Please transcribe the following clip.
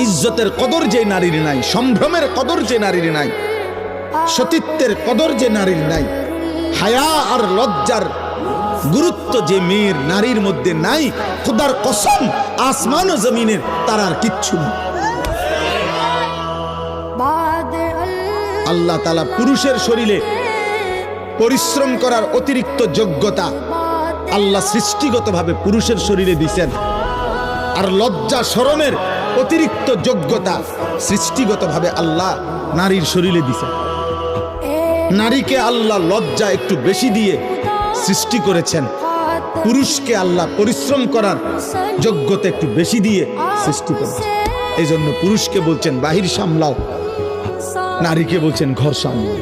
ইজ্জতের কদর যে নারীর নাই, সম্ভ্রমের কদর যে নারীর নাই, সতীত্বের কদর যে নারীর নাই, হায়া আর লজ্জার গুরুত্ব যে মেয়ের নারীর মধ্যে নাই, খোদার কসম আসমান ও জমিনের তার আর কিচ্ছু নেই। আল্লাহ তাআলা পুরুষের শরীরে পরিশ্রম করার অতিরিক্ত যোগ্যতা আল্লাহ সৃষ্টিগতভাবে পুরুষের শরীরে দিয়েছেন, আর লজ্জা শরমের অতিরিক্ত যোগ্যতা সৃষ্টিগতভাবে আল্লাহ নারীর শরীরে দিয়েছেন। নারীকে আল্লাহ লজ্জা একটু বেশি দিয়ে সৃষ্টি করেছেন, পুরুষকে আল্লাহ পরিশ্রম করার যোগ্যতা একটু বেশি দিয়ে সৃষ্টি করেছেন। এই জন্য পুরুষকে বলছেন বাহির সামলাও, নারীকে বলছেন ঘর সামলাও।